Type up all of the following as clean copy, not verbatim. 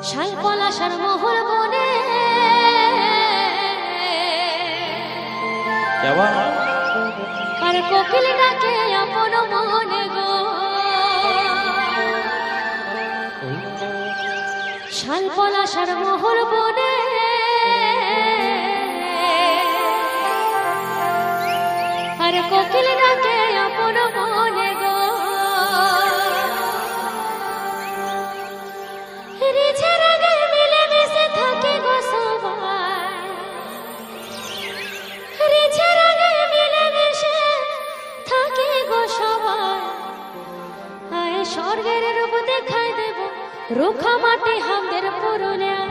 শাল পলাশার মোহর বনে আর কোকিল ডাকে আপন মনে গো। শাল পলাশার মোহর বনে আর কোকিল ডাকে আপন মনে গো। রিঝে রাগে মিলে মিশে থাকে গো সবাই, রিঝে রাগে মিলে মিশে থাকে গো সবাই। আয় স্বর্গের রূপ দেখাই দেব রুখা মাটি হামদের পুরুলিয়া।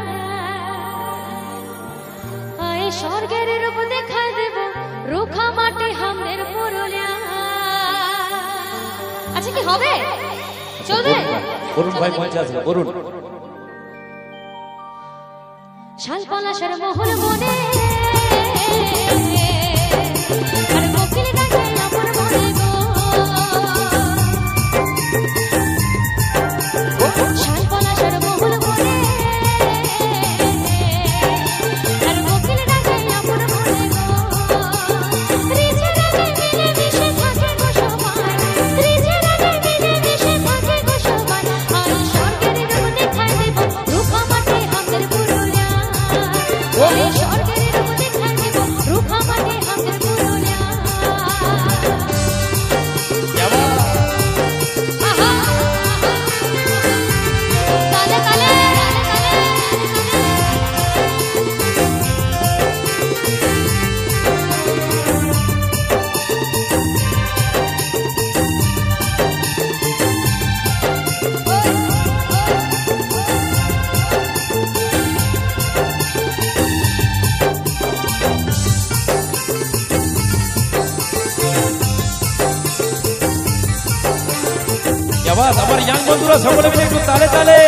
আয় স্বর্গের রূপ দেখাই দেব রুখা মাটি হামদের পুরুলিয়া। আচ্ছা কি হবে, চলবে? বরুণ ভাই মঞ্চে আছে, বরুণ। শাল পলাশার মোহর বনে আর কোকিল ডাকে আপন মনে গো। শাল পলাশার মোহর বনে আর কোকিল ডাকে আপন মনে গো। রিঝে রাগে মিলে মিশে থাকে গো সবাই, রিঝে রাগে মিলে মিশে থাকে গো সবাই। আর স্বর্গের রূপ দেখাই দেব রুখা মাটি হামদের পুরুলিয়া। স্বর্গের রূপ দেখাই দেব রুখা মাটি হামদের পুরুলিয়া। আহা কালে কালে আমার ইয়াং বন্ধুরা সকলে মিলে একটু তালে তালে।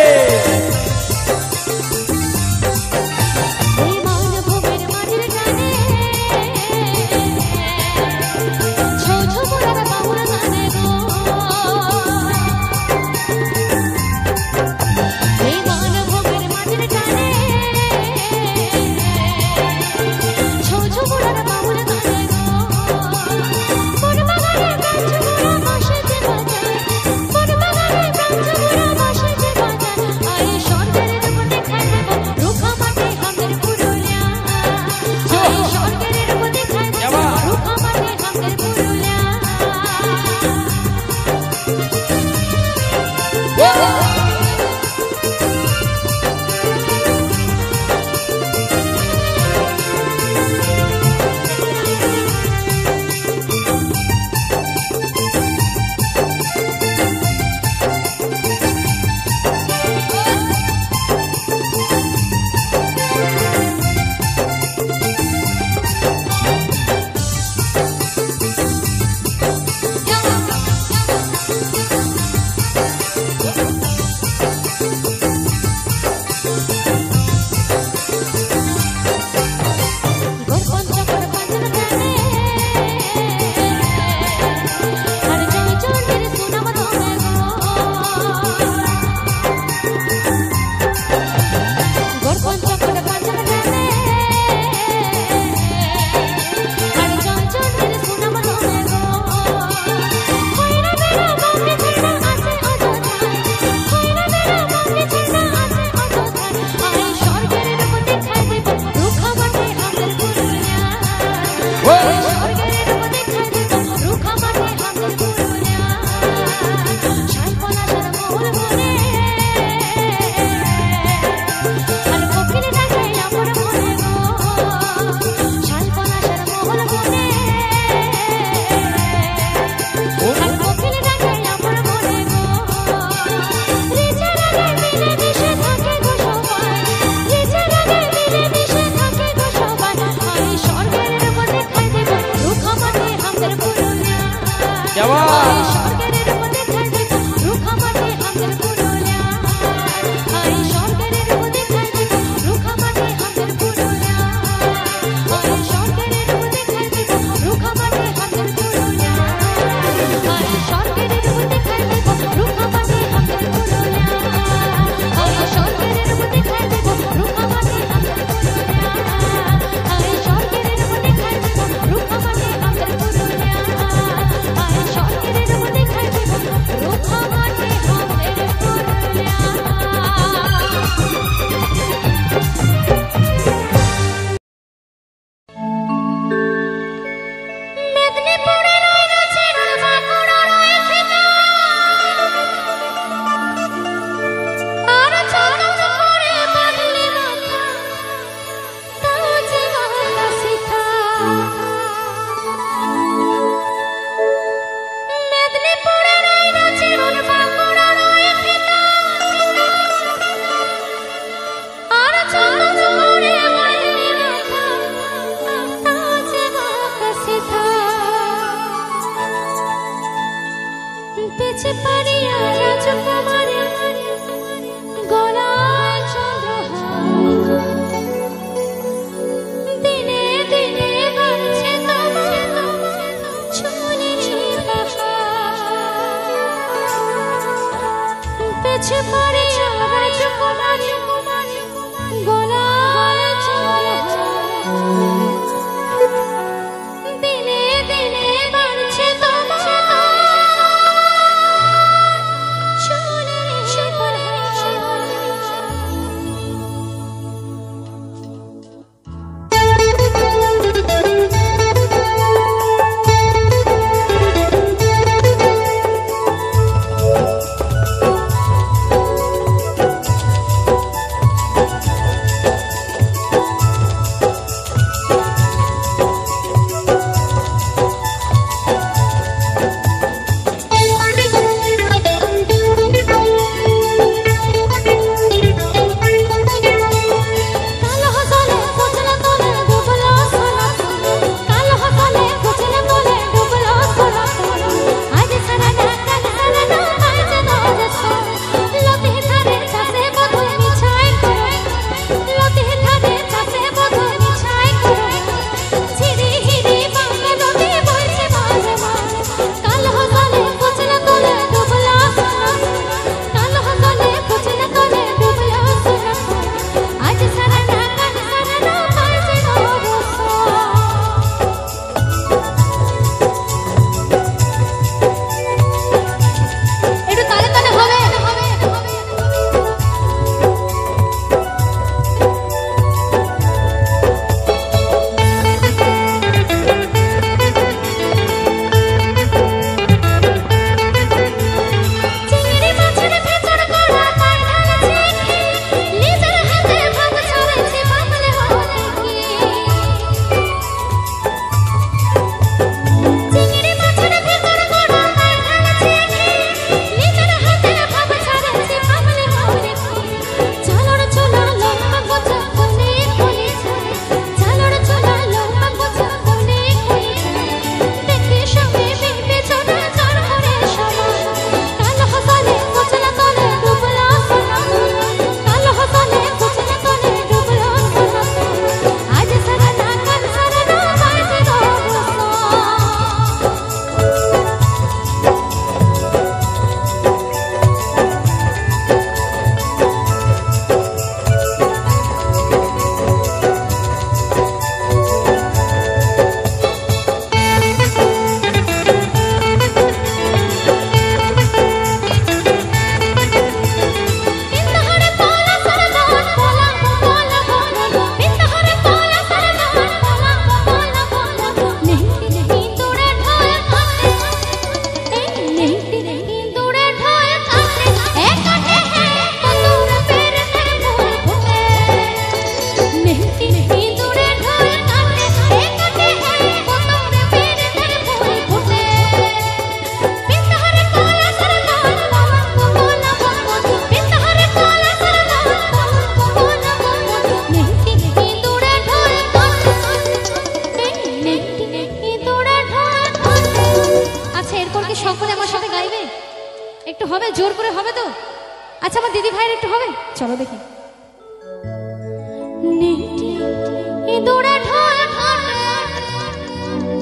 আচ্ছা আমার দিদি ভাইয়ের একটু হবে, চলো দেখি।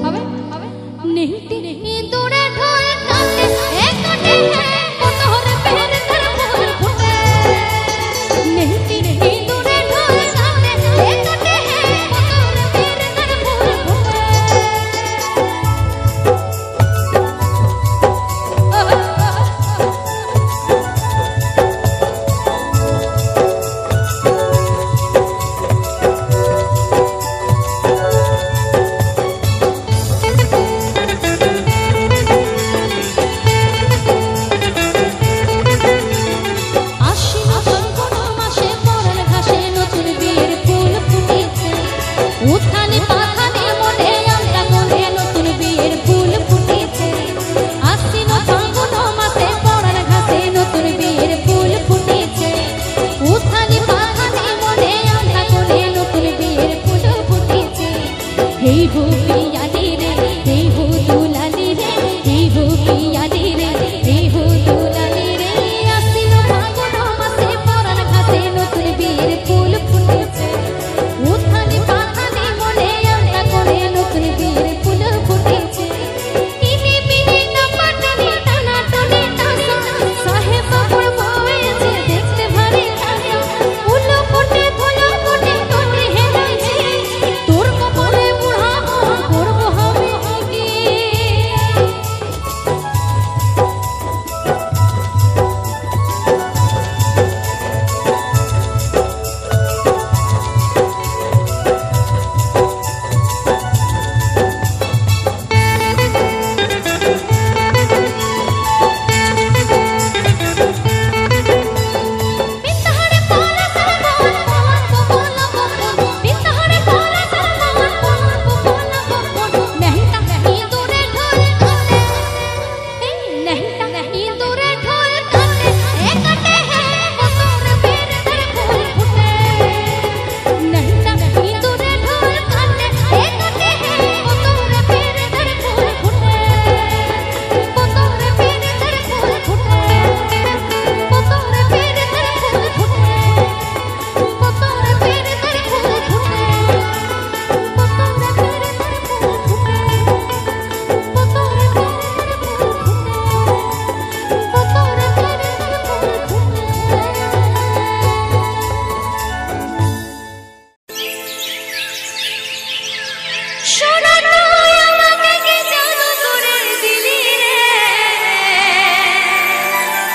হবে হবে নেহটি দৌড়ে ঢোল কাটে এক কাটে কত হরে পের ধর ফুল ফুটে নেহটি দৌড়ে ঢোল কাটে এক কাটে কত হরে পের ধর ফুল ফুটে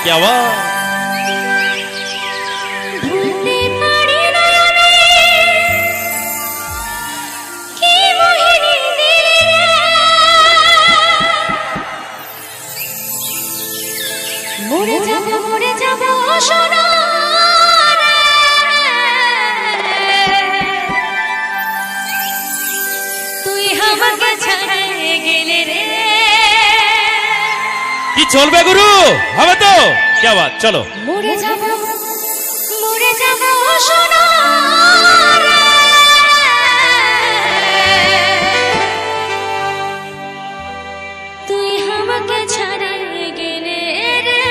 क्या हुआ? মরে যাব সোনা তুই আমাকে ছেড়ে গেলে রে। কি চলবে গুরু? হবে তো? क्या बात, चलो। মরে যাব সোনা তুই আমাকে ছেড়ে গেলে রে।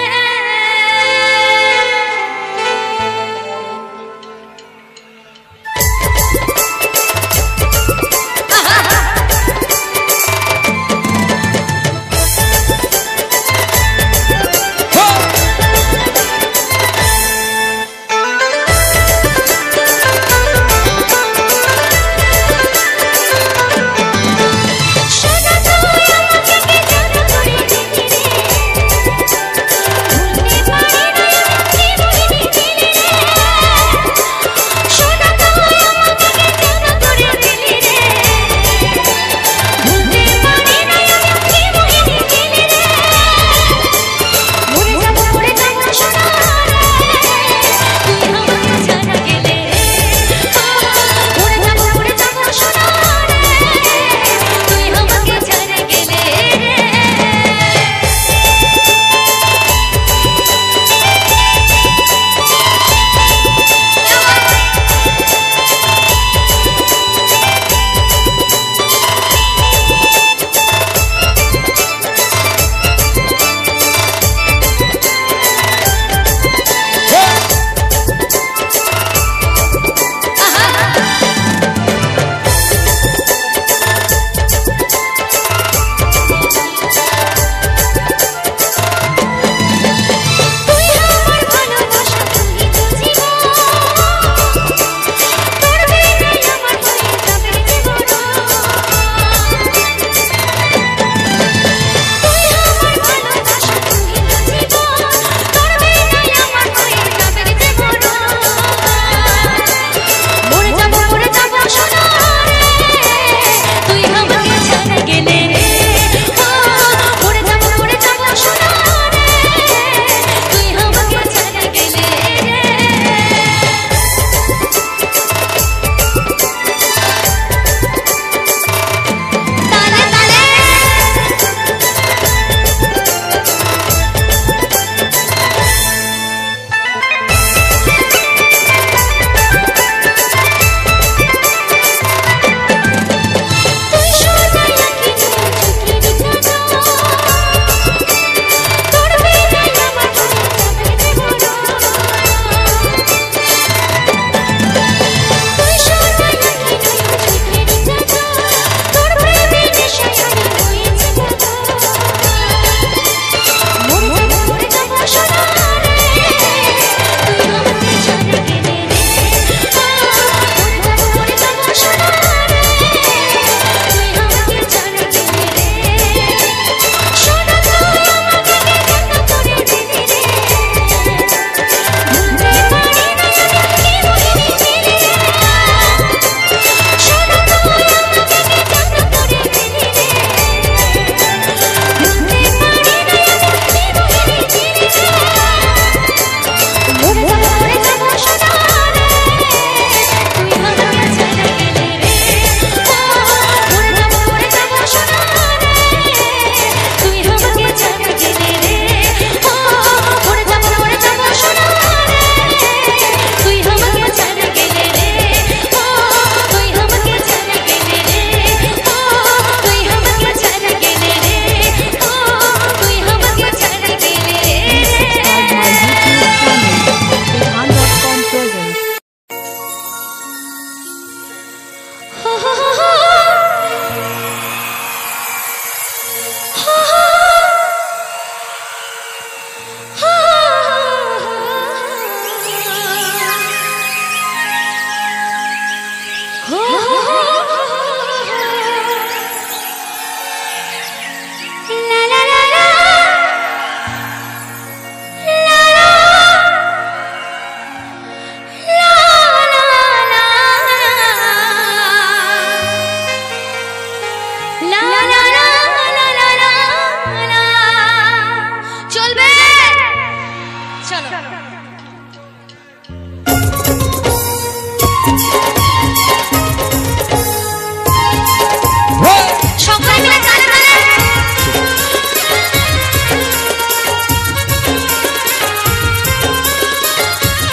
সবাই মিলে তালে তালে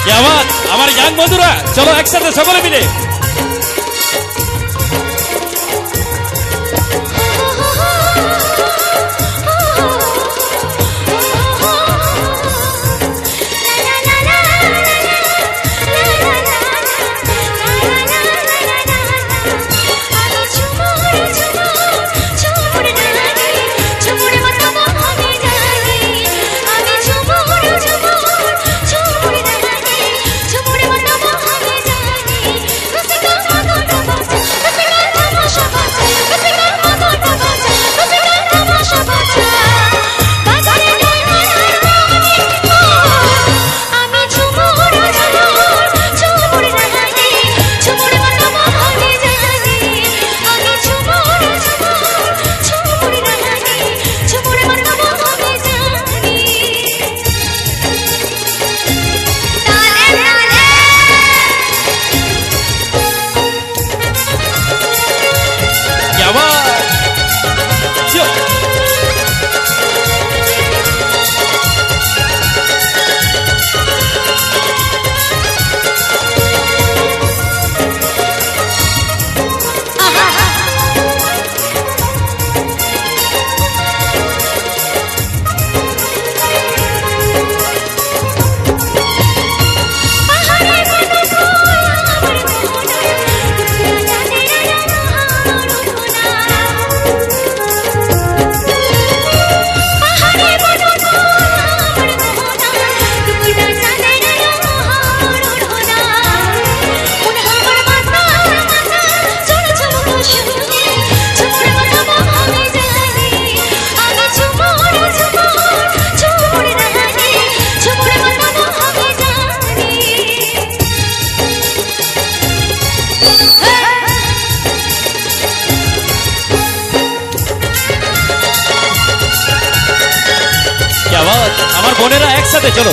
क्या बात আমার ইয়াং বন্ধুরা চলো একসাথে সকলে মিলে আমার বোনেরা একসাথে চলো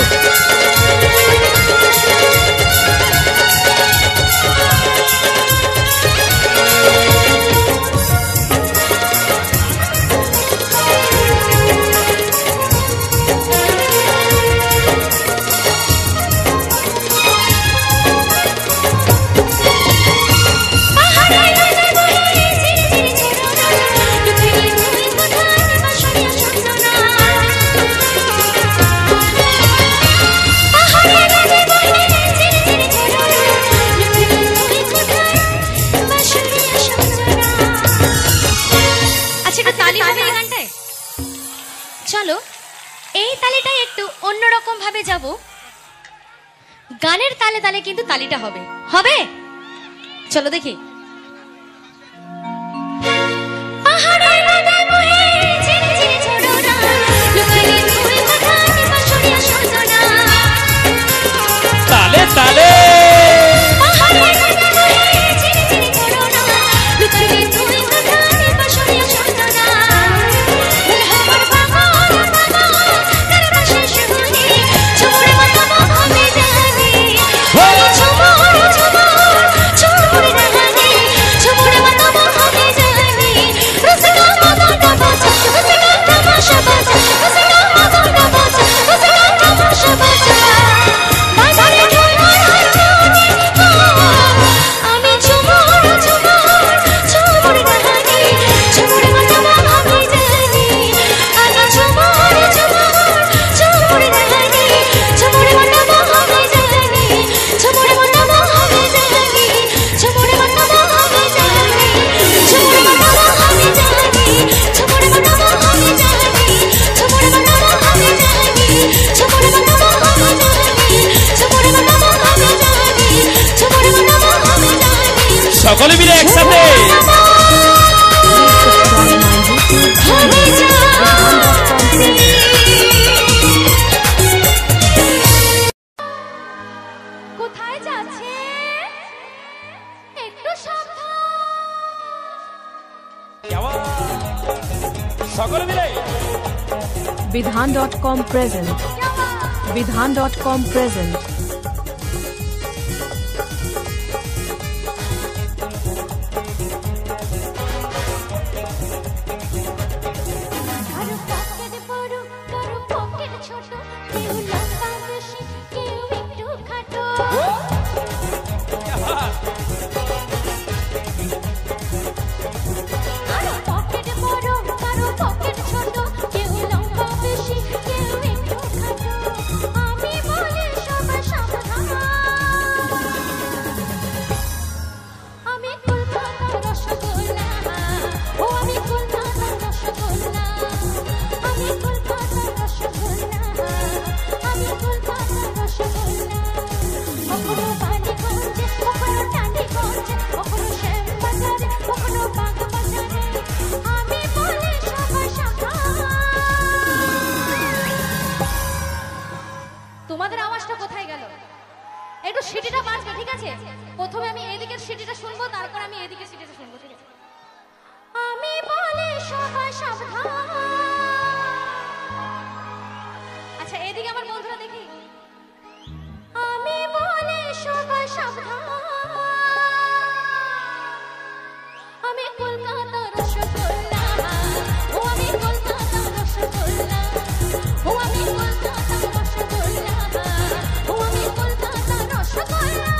চলো এই তালিটাই একটু অন্যরকম ভাবে যাব গানের তালে তালে কিন্তু তালিটা হবে হবে চলো দেখি তালে তালে সকলে মিলে একসাথে কোথায় যাচ্ছে একটু সকলে মিলে Vidhan.com present. Vidhan.com present. সাবধান। প্রথমে আমি এদিকের সিটিটা শুনবো, তারপর আমি এদিকের সিটিটা শুনবো, ঠিক আছে? আমি বলে সবাই সাবধান। আচ্ছা এদিকে আমার বন্ধুরা দেখি। আমি বলে সবাই সাবধান, আমি কলকাতার রসগোল্লা, ও আমি কলকাতার রসগোল্লা, ও আমি কলকাতার রসগোল্লা, ও আমি কলকাতার রসগোল্লা।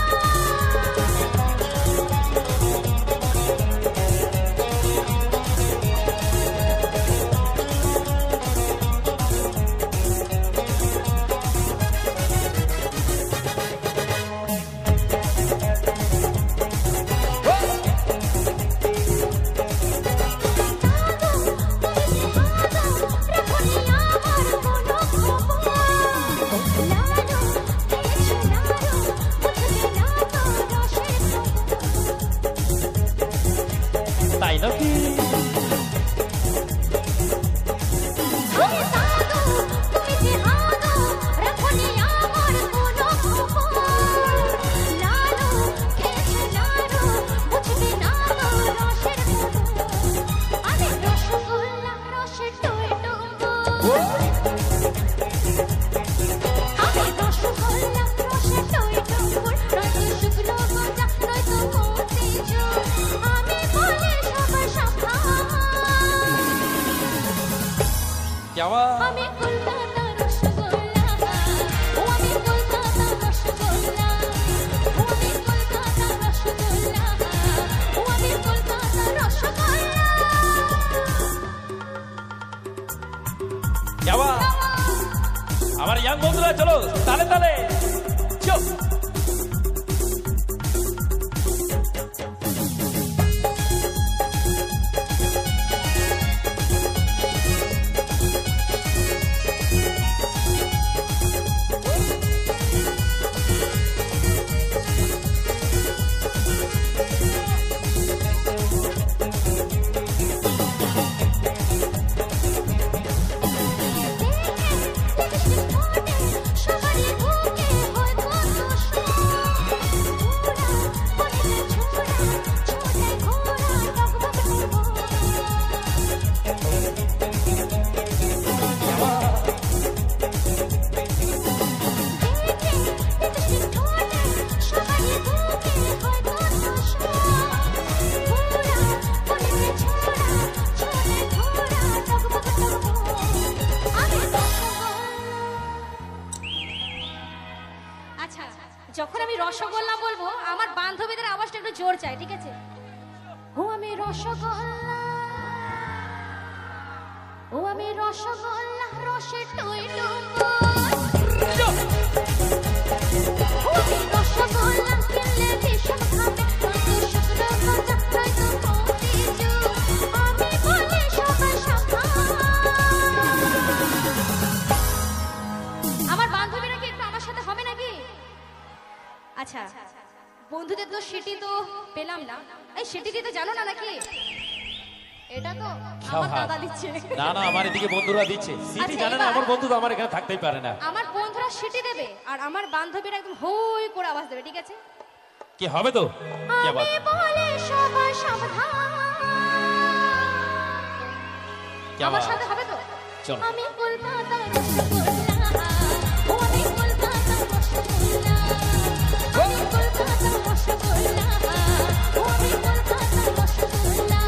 তাই নাকি? আমি কলকাতার রসগোল্লা, ও আমি কলকাতার রসগোল্লা, ও আমি কলকাতার রসগোল্লা, ও আমি কলকাতার রসগোল্লা। আমার ইয়াং বন্ধুরা চলো তালে তালে চল। যখন আমি রসগোল্লা বলবো আমার বান্ধবীদের আওয়াজটা একটু জোর চাই, ঠিক আছে? ও আমি রসগোল্লা, ও আমি রসগোল্লা, রসে টই টুম্বুর, ও আমি রসগোল্লা খেলে ভীষণ খাবে, নয়তো শুকনো গজা, নয়তো মতিচুর, আমি বলি সবাই সাবধান। আমার বান্ধবীরা কি একটু আমার সাথে হবে নাকি? আচ্ছা বন্ধুদের তো সিটি তো পেলাম না, এই সিটি দিতে জানো না নাকি? এটা তো আমার দাদা দিচ্ছে। না না, আমার এদিকে বন্ধুরা দিচ্ছে। সিটি জানে না আমার বন্ধু তো আমার এখানে থাকতেই পারে না। আমার বন্ধুরা সিটি দেবে আর আমার বান্ধবীরা একদম হই করে আওয়াজ দেবে, ঠিক আছে? কি হবে তো? কি আওয়াজ? আমি বলে সবাই সাবধান, আমার সাথে হবে তো? চল। আমি কলকাতার রসগোল্লা, ও আমি কলকাতার রসগোল্লা, আমি কলকাতার রসগোল্লা, ও আমি কলকাতার রসগোল্লা,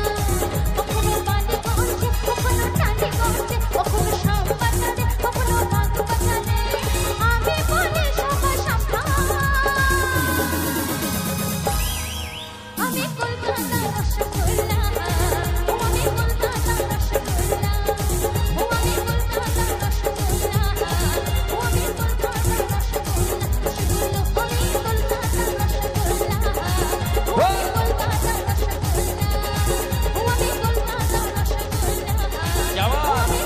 কখনো বালিগঞ্জে, কখনো টালিগঞ্জে, কখনো শ্যামবাজারে, কখনো বাগবাজারে, আমি বলি সবাই সাবধান। আমি কলকাতার রসগোল্লা, ও আমি কলকাতার রসগোল্লা, ও আমি কলকাতার রসগোল্লা, ও আমি কলকাতার রসগোল্লা, রসগোল্লা, আমি কলকাতার রসগোল্লা, ও আমি কলকাতার রসগোল্লা, ও আমি কলকাতার রসগোল্লা,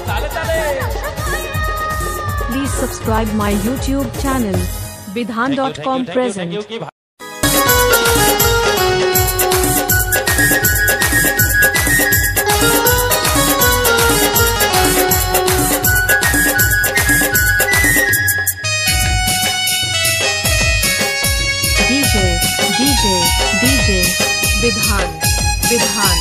তালে তালে। Please subscribe my YouTube channel, Bidhan.com present. DJ विधान विधान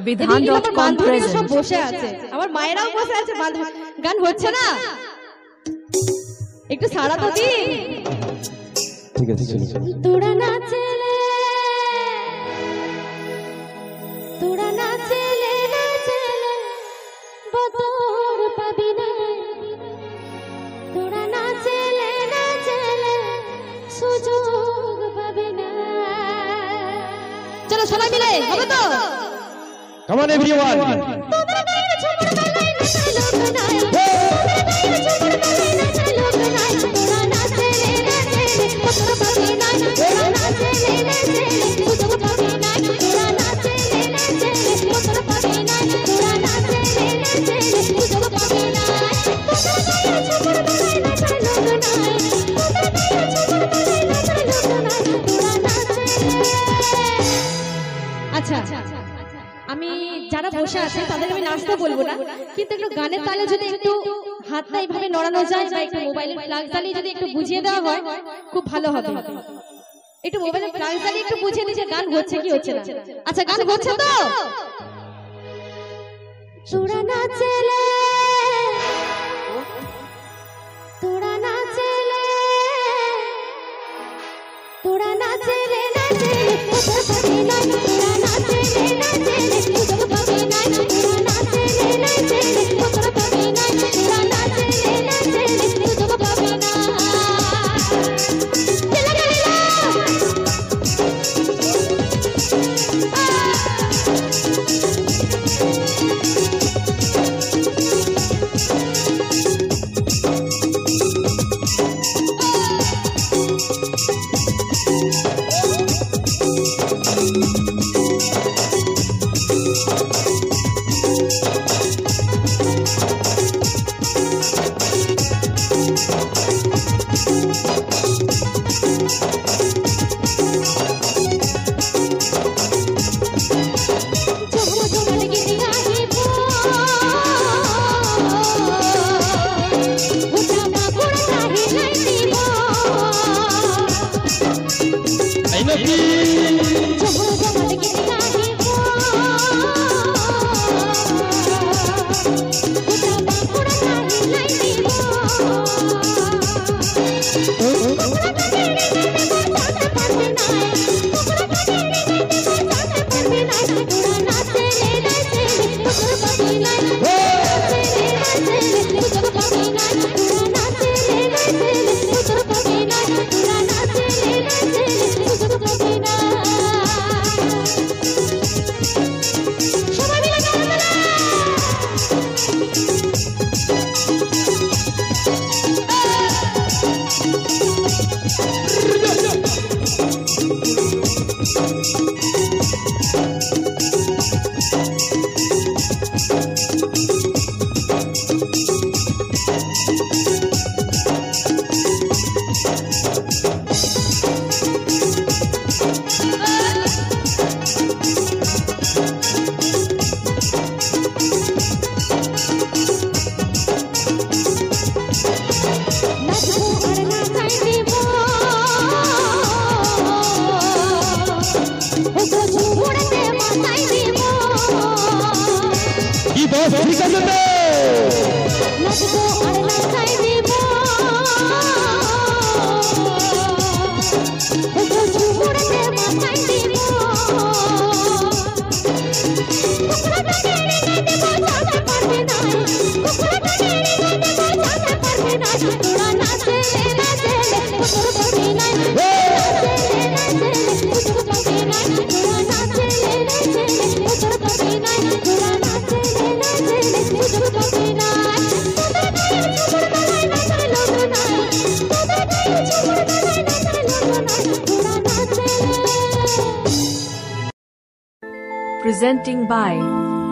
বিধান.com presents সব বসে আছে, আমার মায়েরাও বসে আছে, গান হচ্ছে না, একটু সারা তো দি। ঠিক আছে চলো চলো। তোরা নাচলে তোরা নাচলে নাচলে বদর পাবি না, তোরা নাচলে নাচলে সুযোগ পাবি না। চলো সবাই মিলে হবে তো। Come on everyone. তোদের গায়ে ঝুমুর বেলায় নাচা লোক নাই, তোদের গায়ে ঝুমুর বেলায় নাচা লোক নাই, তোরা নাচলে নাচলে বদর পাবি না, তোরা নাচলে নাচলে সুযোগ পাবি না, তোরা নাচলে নাচলে বদর পাবি না, তোরা নাচলে নাচলে সুযোগ পাবি না। তোদের গায়ে ঝুমুর বেলায় নাচা লোক নাই, তোদের গায়ে ঝুমুর বেলায় নাচা লোক নাই, তোরা নাচলে। আচ্ছা আমি যারা বসে আছে তাদের আমি নাচতে বলবো না, কিন্তু একটু গানের তালে যদি একটু হাতটা এইভাবে নড়ানো যায় বা একটু মোবাইলের প্লাগ জ্বালিয়ে যদি একটু বুঝিয়ে দেওয়া হয় খুব ভালো হবে। একটু মোবাইলের প্লাগ জ্বালিয়ে একটু বুঝিয়ে দিচ্ছে গান হচ্ছে কি হচ্ছে না। আচ্ছা গান হচ্ছে তো। তোরা নাচলে তোরা নাচলে তোরা নাচলে নাচলে বদর পাবি না, তোরা নাচলে নাচলে সুযোগ পাবি না, তোরা নাচলে নাচলে বদর পাবি না, তোরা নাচলে নাচলে সুযোগ পাবি না। চলে গেলা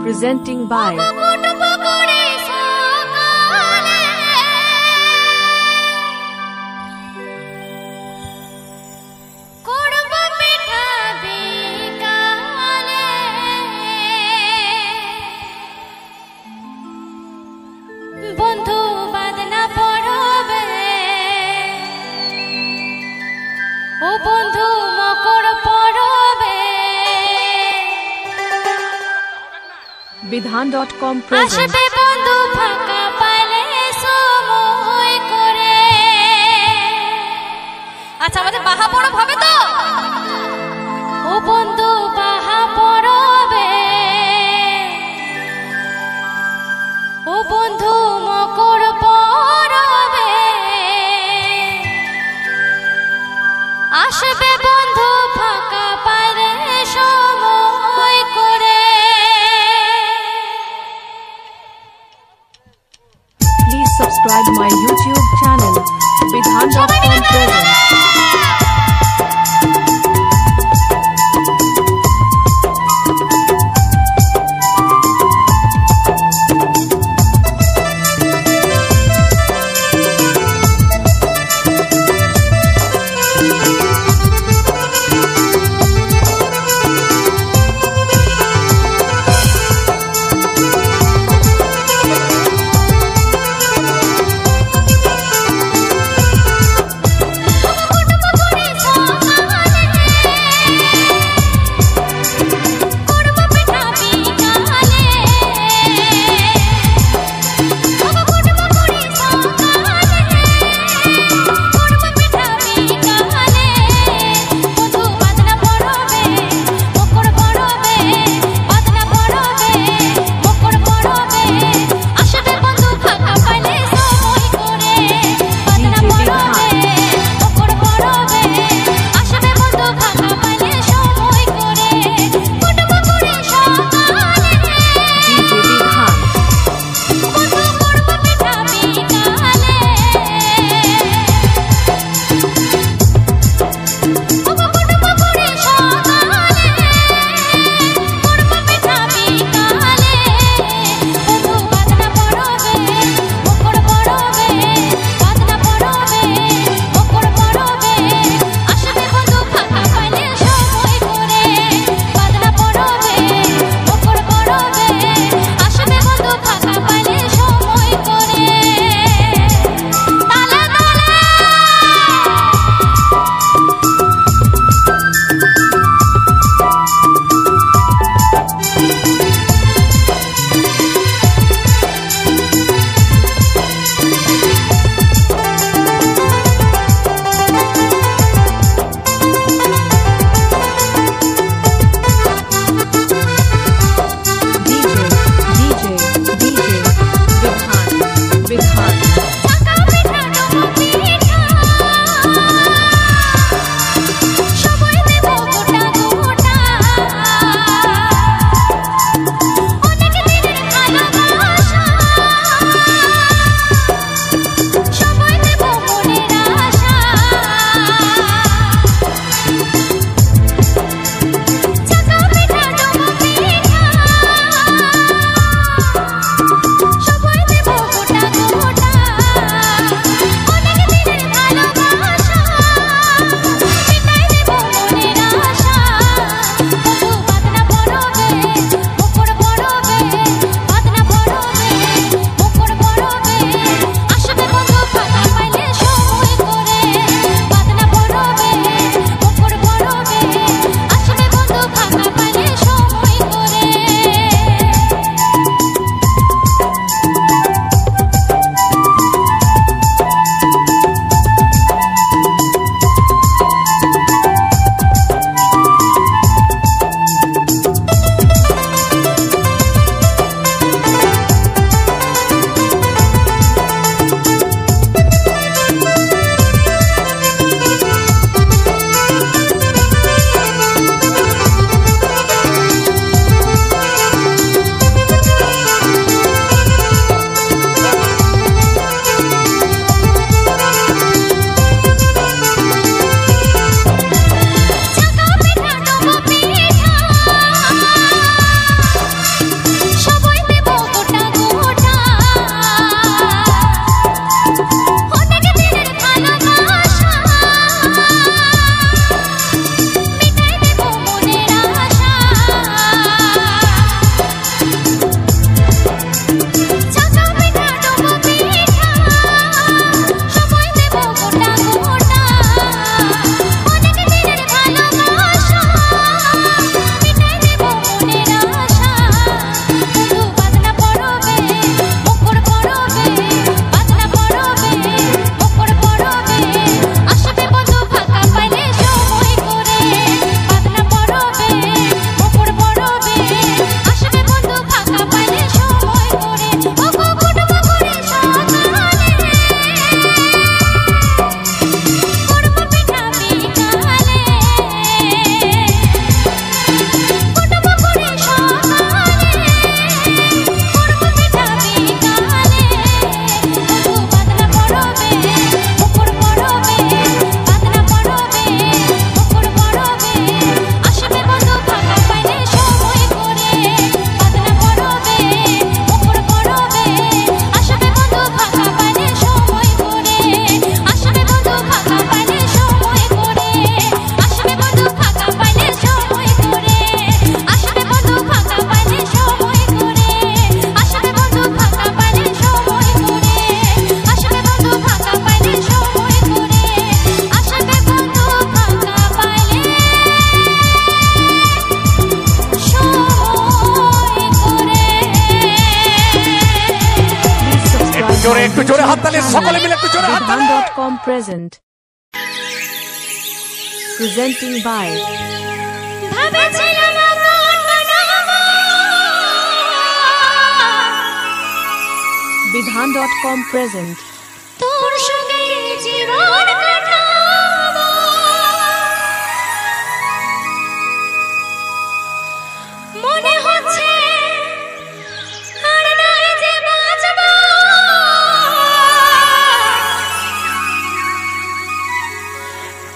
presenting by বন্ধু মকর পরবে Vidhan.com presents আসবে বন্ধু ফাঁকা পাইলে সময় করে। আচ্ছা আমাদের বাহা পরব হবে তো? ও বন্ধু বাহা পরবে, ও বন্ধু মকর পরবে, আসবে বন্ধু ফাঁকা পাইলে সময় করে। Please subscribe my YouTube channel Vidhan.com presents সকলে মিলে একটু জোরে হাত তালি। Vidhan.com present. Presenting by ভাবেছিলাম মন বানাবো Vidhan.com present. তোর সঙ্গে জীবন কাটাবো মনে হচ্ছে আর নয় যে বাঁচবো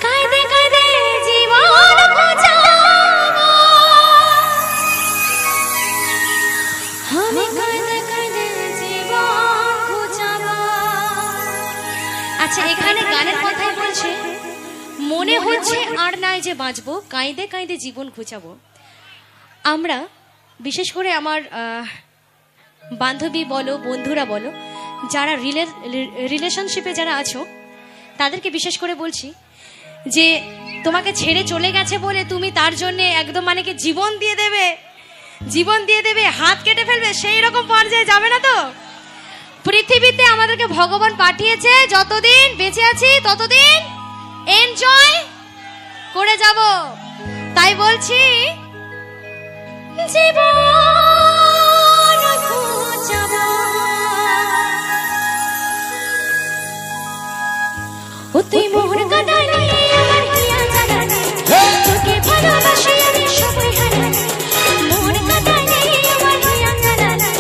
কাঁদে কাঁদে জীবন ঘুচাবো আমি কাঁদে কাঁদে জীবন ঘুচাবো। আচ্ছা এখানে গানের কথাই বলছে মনে হচ্ছে আর নয় যে বাঁচবো কাঁদে কাঁদে জীবন ঘুচাবো। আমরা বিশেষ করে আমার বান্ধবী বলো বন্ধুরা বলো যারা রিলেশনশিপে যারা আছো তাদেরকে বিশেষ করে বলছি যে তোমাকে ছেড়ে চলে গেছে বলে তুমি তার জন্য একদম মানে কি জীবন দিয়ে দেবে হাত কেটে ফেলবে সেই রকম পর্যায়ে যাবে না তো। পৃথিবীতে আমাদেরকে ভগবান পাঠিয়েছে যতদিন বেঁচে আছি ততদিন এনজয় করে যাব। তাই বলছি জীবন ঘুচাবো ও তুই মোহর কাটালি আমার হিয়া জানালি তোকে ভালোবাসি আমি সবাই হারালি মোহর কাটালি আমার হিয়া জানালি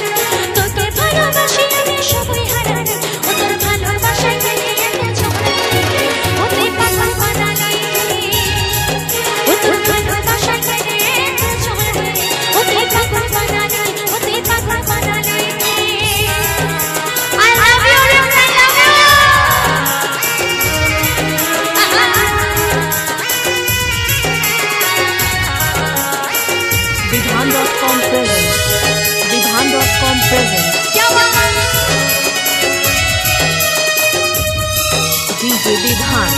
তোকে ভালোবাসি আমি সবাই হারালি ও তোর ভালোবাসায় গেলে এত ঝগড়া ও তুই পাগল বানালি ও তোর ভালোবাসায় গেলে এত ঝগড়া ও তুই পাগল বানালি ও তুই পাগল বানালি I love you Rims, I love you Vidhan.com present. Vidhan.com present. DJ Vidhan.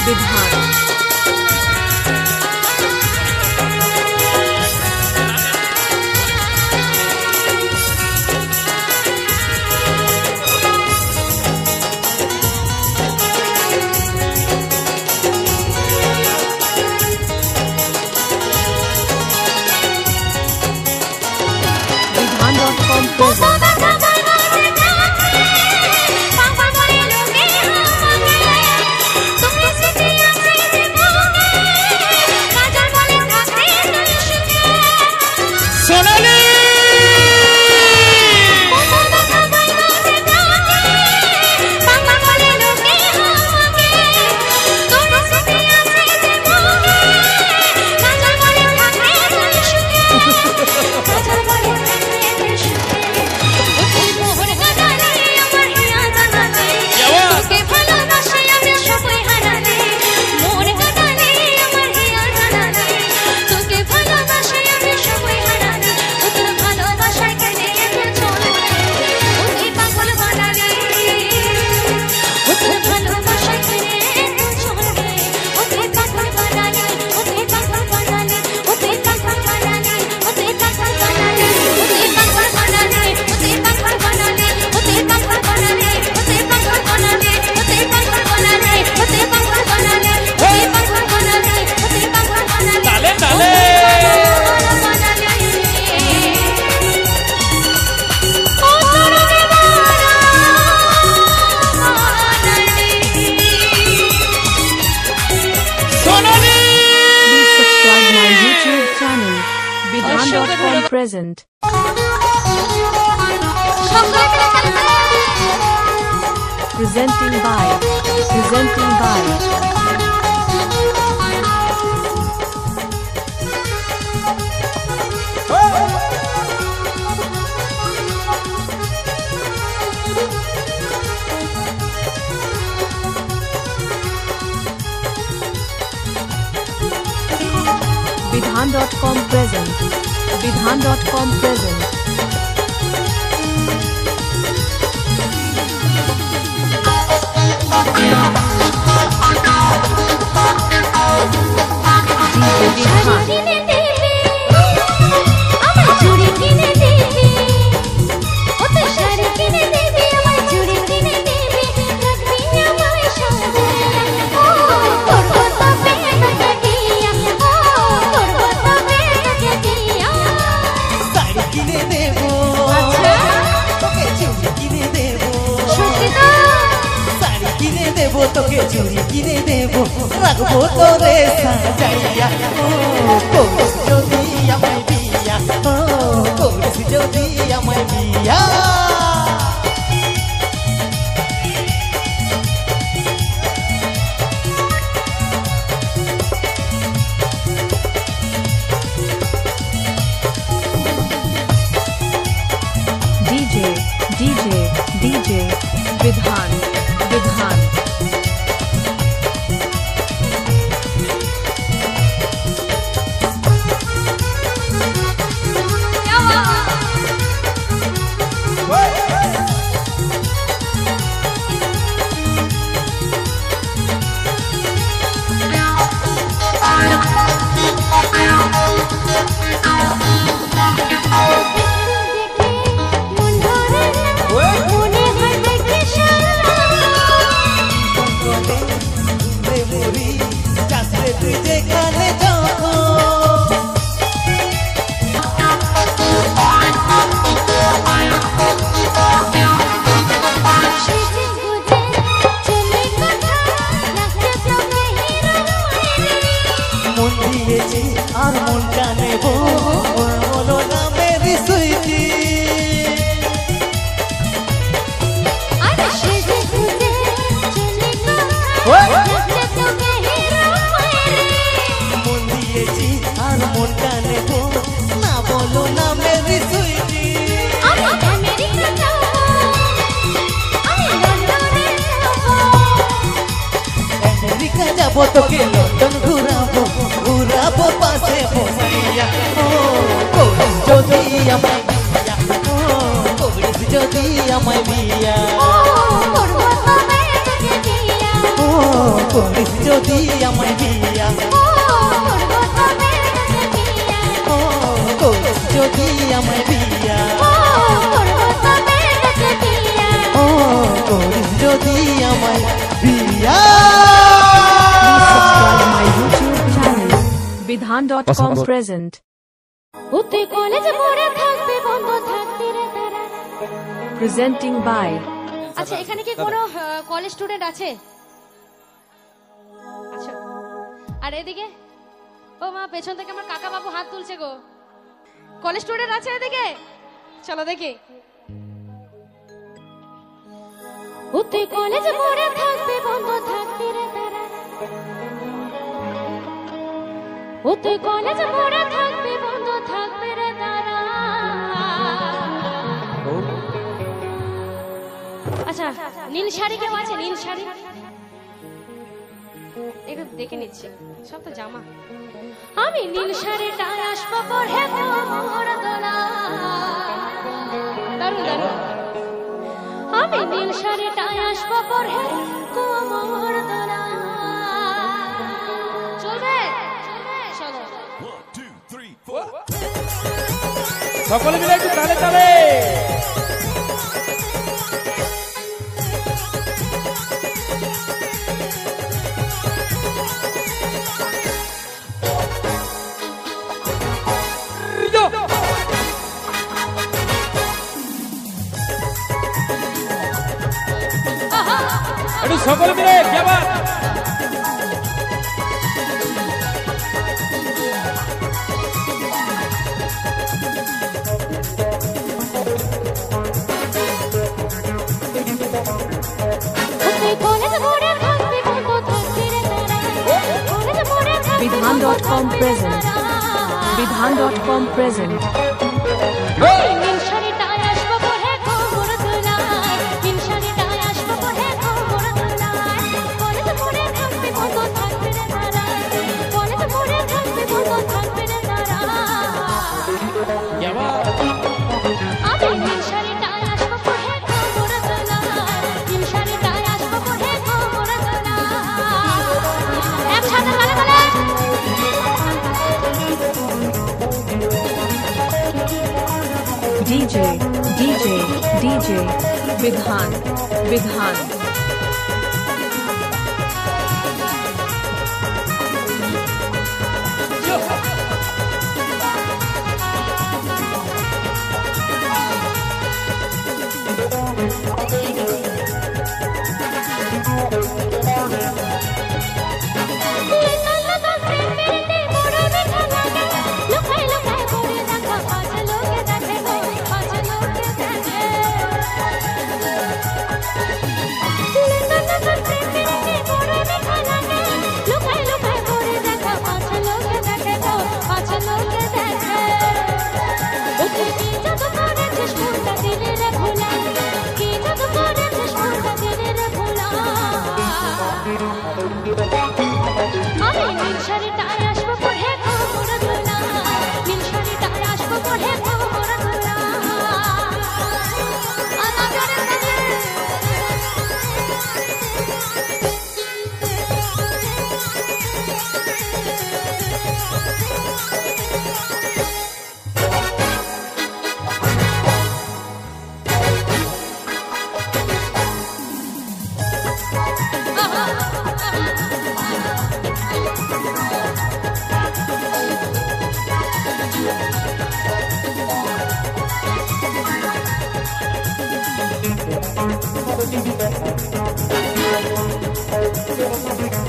Vidhan. Vidhan.com present. Bihan.com present. Presenting by. Bihan.com present. DJ Bihan. তোকে চুরি কিনে দেব রাখবো তোরে সাজাইয়া ও করিস যদি আমায় বিয়া ও করিস যদি আমায় বিয়া DJ Bihan. আর মনটা নেব বলো না মেরি সুইটি মন দিয়েছি আর মনটা নেব না বলো না মেরি সুইটি আমেরিকা যাবো তোকে লন্ডন ঘুরাবো পাশে বসাইয়া ও করিস যদি আমায় বিয়া ও করিস যদি আমায় বিয়া ও করিস যদি আমায় বিয়া ও করিস যদি আমায় বিয়া ও করিস যদি আমায় বিয়া Bihan.com present. Presenting by. আচ্ছা এখানে কি কোনো কলেজ স্টুডেন্ট আছে? আচ্ছা আর এদিকে ও মা পেছন থেকে আমার কাকা বাবু হাত তুলছে গো। কলেজ স্টুডেন্ট আছে এদিকে? চলো দেখি। ওতে কলেজ পড়ে থাকবে বন্ধ থাকতে রে তারা। ওতে কলেজ পড়ে থাকবে বন্ধ থাকবে রে তারা। আচ্ছা নীল শাড়ি কেউ আছে? নীল শাড়ি একটু দেখে নিচ্ছি, সব তো জামা। আমি নীল শাড়িটা আসবো পরে মোর দোলা। দারুণ দারুণ। আমি নীল শাড়িটা আসবো পরে কোমর দোলা। চলবে? চলো। সকলে মিলে একটু তালে তালে। একটু সকলে মিলে কেবা Vidhan.com present. Vidhan.com present. নীল শাড়িটায় আসবো পরে কোমর দোলায়, নীল শাড়িটায় আসবো পরে কোমর দোলায়। কলেজ পড়ে থাকবে কত থাকবে রে তারা, কলেজ পড়ে থাকবে কত থাকবে রে তারা। আমি নীল শাড়িটায় আসবো পরে কোমর দোলায়, নীল শাড়িটায় আসবো পরে কোমর দোলায়। একসাথে তালে তালে। DJ Vidhan. আমি নীল শাড়িটায় আসবো পরে কোমর দোলায়, নীল শাড়িটায় আসবো পরে কোমর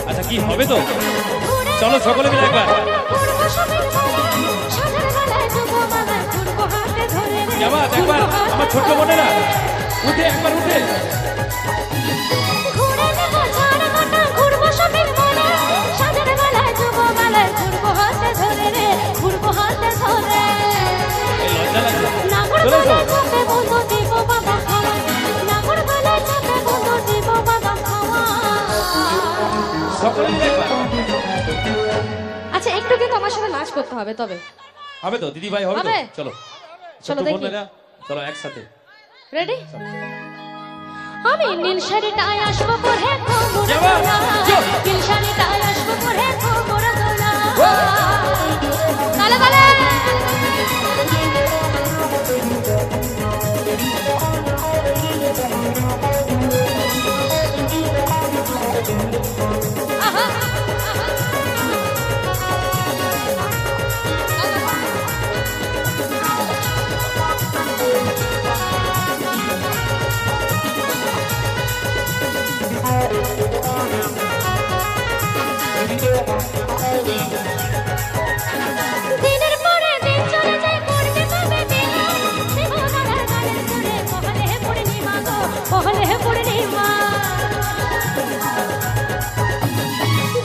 আচ্ছা কি হবে তো? চলো সকলে মিলে একবার জামাত একবার আমার ছোট্ট বোনেরা উঠে একবার উঠে লজ্জা লাগছে চলে এসো। সকলে মিলে একবার আচ্ছা একটু কিন্তু আমার সাথে নাচ করতে হবে তবে। হবে তো দিদি ভাই হবে তো? হবে? চলো চলো ছোট্ট দেখি। বোনেরা চলো একসাথে রেডি? আমি নীল শাড়িটায় আসবো পরে কোমর জামাত, দোলায়, চল। নীল শাড়িটায় আসবো পরে কোমর দোলায়। তালে তালে। আহা, দিনের পরে দিন চলে যায় করবে কবে বিয়ে, জীবনাধার গানের সুরে পহলে পূর্ণিমা গো, পহলে পূর্ণিমা।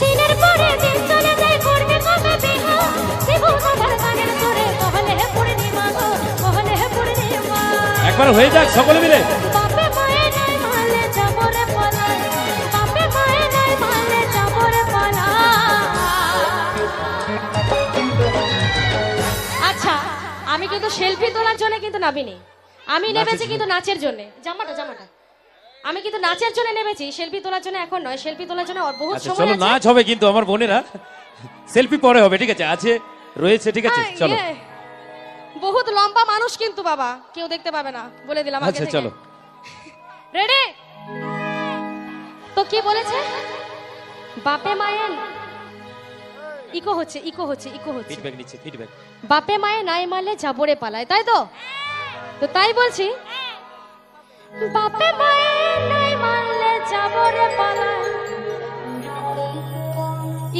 দিনের পরে দিন চলে যায় করবে কবে বিয়ে, জীবনাধার গানের সুরে পহলে পূর্ণিমা গো, পহলে পূর্ণিমা। একবার হয়ে যাক সকলে মিলে বাপে মায়ে নাই মালে যাবো রে পালায়, বাপে মায়ে নাই মালে যাবো রে পালায়। আচ্ছা আমি কিন্তু সেলফি তোলার জন্য কিন্তু নামিনি, আমি নেমেছি কিন্তু নাচের জন্য। জামাটা জামাটা আমি কিন্তু নাচের জন্য নেমেছি, সেলফি তোলার জন্য এখন নয়। সেলফি তোলার জন্য বহুত আচ্ছা সময় চলো আছে। নাচ হবে কিন্তু আমার বোনেরা সেলফি পরে হবে ঠিক আছে আছে রয়েছে ঠিক আছে চলো ইয়ে, বহুত লম্বা মানুষ কিন্তু বাবা, কেউ দেখতে পাবে না বলে দিলাম আগে আচ্ছা থেকে। চলো রেডি? তো কি বলেছে? বাপে মায়ের ইকো হচ্ছে ইকো হচ্ছে ইকো হচ্ছে। ফিডব্যাক নিচ্ছে ফিডব্যাক বাপে মায়ে নাই মারলে যাবরে পালায়, তাই তো? তো তাই বলছি বাপে মায়ে নাই মারলে যাবরে পালায়।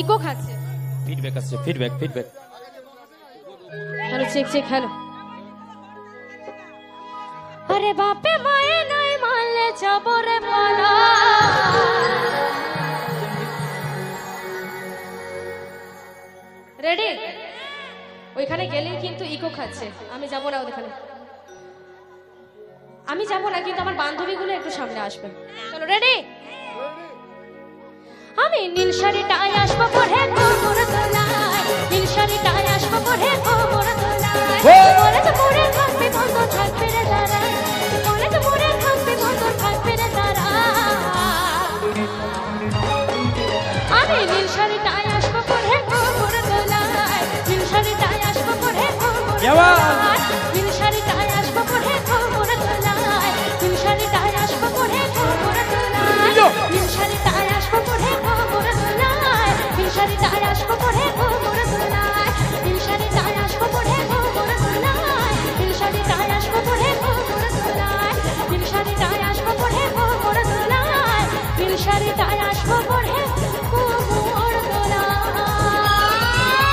ইকো খাচ্ছে। ফিডব্যাক আসছে feedback feedback hello check check hello. আরে বাপে মায়ে নাই মারলে যাবরে পালায়। রেডি? ওইখানে গেলেই কিন্তু ইকো খাচ্ছে, আমি যাব না ওখানে, আমি যাব না, কিন্তু আমার বান্ধবীগুলো একটু সামনে আসবে। চলো রেডি? আমি নীল শাড়িটায় আসবো পরে কোমর দোলায়, নীল শাড়িটায় আসবো পরে কোমর দোলায়, বলে তো পরে থাকবে বন্ধ থাকবে রে তারা, বলে তো পরে থাকবে বন্ধ থাকবে রে তারা। আমি নীল শাড়িটায় আসবো পরে কোমর দোলায়, নীল শাড়িটায় আসবো পরে কোমর দোলায়, নীল শাড়িটায় আসবো পরে কোমর দোলায়, নীল শাড়িটায় আসবো পরে কোমর দোলায়, নীল শাড়িটায় আসবো পরে কোমর দোলায়, নীল শাড়িটায় আসবো পরে কোমর দোলায়, নীল শাড়িটায় আসবো পরে কোমর দোলায়, নীল শাড়িটায় আসবো পরে কোমর দোলায়, নীল শাড়িটায় আসবো পরে কোমর দোলায়, নীল শাড়িটায় আসবো পরে কোমর দোলায়।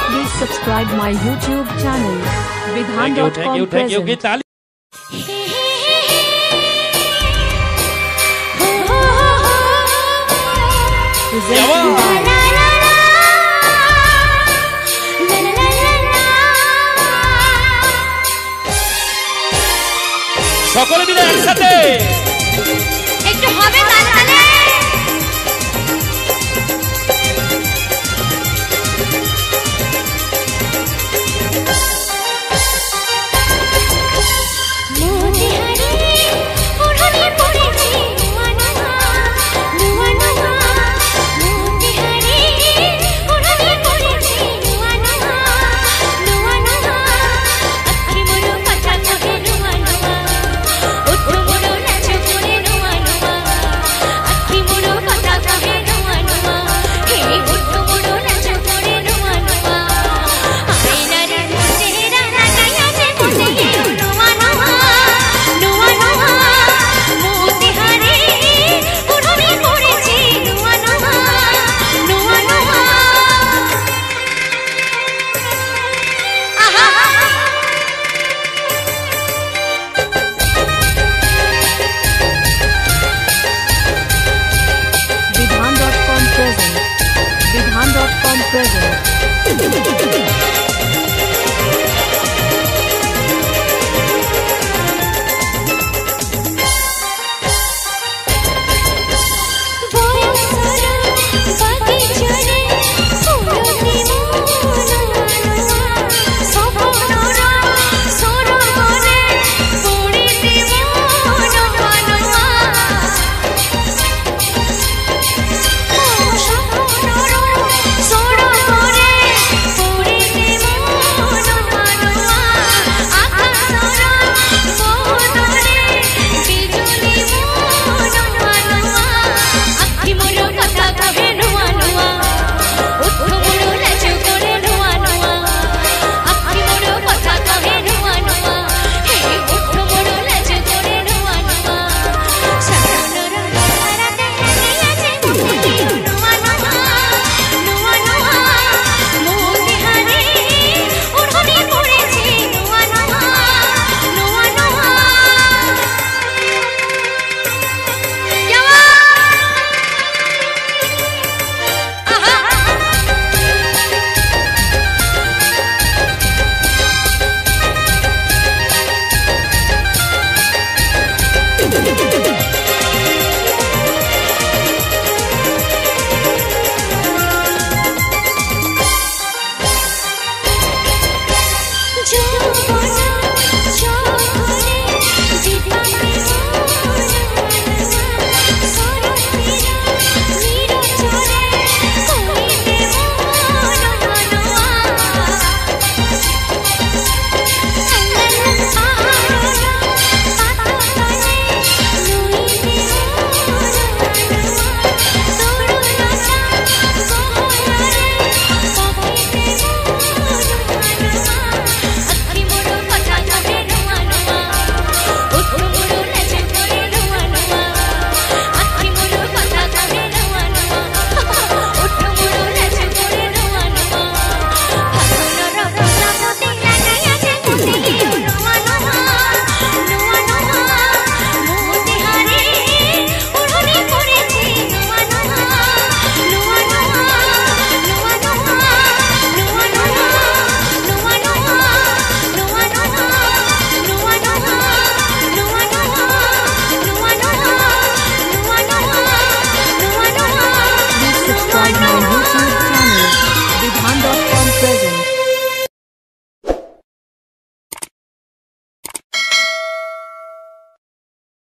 Please subscribe my YouTube channel, Vidhan.com present. ताली Presented by সকলে মিলে একসাথে একটু হবে তাহলে